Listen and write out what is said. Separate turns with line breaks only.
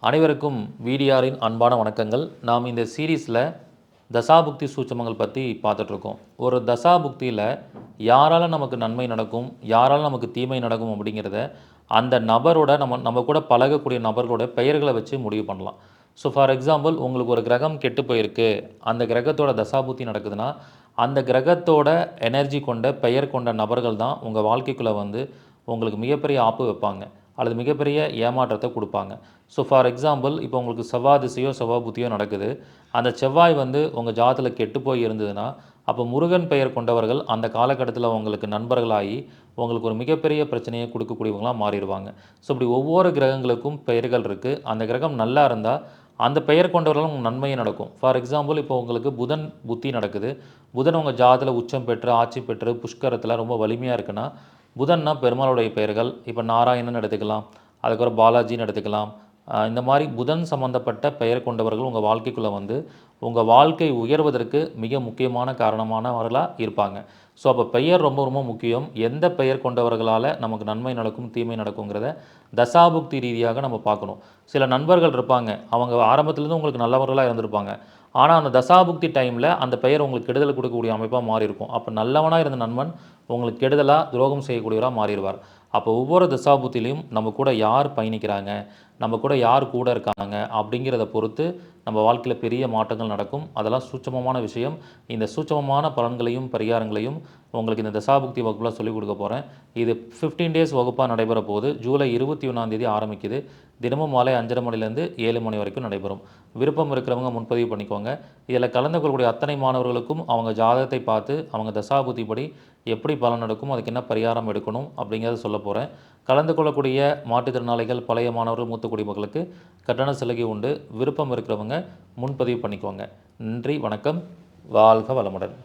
அனைவருக்கும் விடிஆரின் அன்பான வணக்கங்கள். நாம் இந்த சீரீஸில் தசாபுக்தி சூட்சமங்கள் பற்றி பார்த்துட்ருக்கோம். ஒரு தசாபுக்தியில் யாரால் நமக்கு நன்மை நடக்கும், யாரால் நமக்கு தீமை நடக்கும் அப்படிங்கிறத அந்த நபரோட நம்ம கூட பழகக்கூடிய நபர்களோட பெயர்களை வச்சு முடிவு பண்ணலாம். ஸோ ஃபார் எக்ஸாம்பிள், உங்களுக்கு ஒரு கிரகம் கெட்டு போயிருக்கு, அந்த கிரகத்தோட தசாபுக்தி நடக்குதுன்னா அந்த கிரகத்தோட எனர்ஜி கொண்ட பெயர் கொண்ட நபர்கள் தான் உங்கள் வாழ்க்கைக்குள்ளே வந்து உங்களுக்கு மிகப்பெரிய ஆப்பு வைப்பாங்க அல்லது மிகப்பெரிய ஏமாற்றத்தை கொடுப்பாங்க. ஸோ ஃபார் எக்ஸாம்பிள், இப்போ உங்களுக்கு செவ்வாய் திசையோ செவ்வாய் புத்தியோ நடக்குது, அந்த செவ்வாய் வந்து உங்கள் ஜாதத்தில் கெட்டு போய் இருந்ததுன்னா அப்போ முருகன் பெயர் கொண்டவர்கள் அந்த காலகட்டத்தில் உங்களுக்கு நண்பர்களாகி உங்களுக்கு ஒரு மிகப்பெரிய பிரச்சனையை கொடுக்கக்கூடியவங்களாக மாறிடுவாங்க. ஸோ இப்படி ஒவ்வொரு கிரகங்களுக்கும் பெயர்கள் இருக்குது. அந்த கிரகம் நல்லா இருந்தால் அந்த பெயர் கொண்டவர்களும் நன்மையை நடக்கும். ஃபார் எக்ஸாம்பிள், இப்போ உங்களுக்கு புதன் புத்தி நடக்குது, புதன் உங்கள் ஜாதத்தில் உச்சம் பெற்று ஆட்சி பெற்று புஷ்கரத்தில் ரொம்ப வலிமையாக இருக்குன்னா, புதன்னா பெருமாளுடைய பெயர்கள், இப்போ நாராயணன் எடுத்துக்கலாம், அதுக்கப்புறம் பாலாஜின்னு எடுத்துக்கலாம். இந்த மாதிரி புதன் சம்மந்தப்பட்ட பெயர் கொண்டவர்கள் உங்கள் வாழ்க்கைக்குள்ளே வந்து உங்கள் வாழ்க்கை உயர்வதற்கு மிக முக்கியமான காரணமானவர்களாக இருப்பாங்க. ஸோ அப்போ பெயர் ரொம்ப ரொம்ப முக்கியம். எந்த பெயர் கொண்டவர்களால் நமக்கு நன்மை நடக்கும் தீமை நடக்குங்கிறத தசாபுக்தி ரீதியாக நம்ம பார்க்கணும். சில நண்பர்கள் இருப்பாங்க, அவங்க ஆரம்பத்துலேருந்து உங்களுக்கு நல்லவர்களாக இருந்திருப்பாங்க, ஆனால் அந்த தசாபுக்தி டைமில் அந்த பெயர் உங்களுக்கு கெடுதல் கொடுக்கக்கூடிய அமைப்பாக மாறி இருக்கும். அப்போ நல்லவனாக இருந்த நண்பன் உங்களுக்கு கெடுதலாக துரோகம் செய்யக்கூடியவராக மாறிடுவார். அப்போ ஒவ்வொரு தசாபுத்திலையும் நம்ம கூட யார் பயணிக்கிறாங்க, நம்ம கூட யார் கூட இருக்காங்க அப்படிங்கிறத பொறுத்து நம்ம வாழ்க்கையில் பெரிய மாற்றங்கள் நடக்கும். அதெல்லாம் சூட்சமமான விஷயம். இந்த சூட்சமமான பலன்களையும் பரிகாரங்களையும் உங்களுக்கு இந்த தசாபுக்தி வகுப்பில் சொல்லிக் கொடுக்க போகிறேன். இது 15 டேஸ் வகுப்பாக நடைபெற போகுது. ஜூலை 21 ஆரம்பிக்குது. தினமும் மாலை 5:30 மணிலேருந்து 7 மணி வரைக்கும் நடைபெறும். விருப்பம் இருக்கிறவங்க முன்பதிவு பண்ணிக்கோங்க. இதில் கலந்து கொள்ளக்கூடிய அத்தனை மாணவர்களுக்கும் அவங்க ஜாதகத்தை பார்த்து அவங்க தசாபுத்தி படி எப்படி பலன் நடக்கும், அதுக்கு என்ன பரிகாரம் எடுக்கணும் அப்படிங்கிறத சொல்ல போகிறேன். கலந்து கொள்ளக்கூடிய மாற்றுத்திறனாளிகள், பழைய மாணவர்கள், மூத்த குடிமக்களுக்கு கட்டண சலுகை உண்டு. விருப்பம் இருக்கிறவங்க முன்பதிவு பண்ணிக்கோங்க. நன்றி, வணக்கம், வாழ்க வளமுடன்.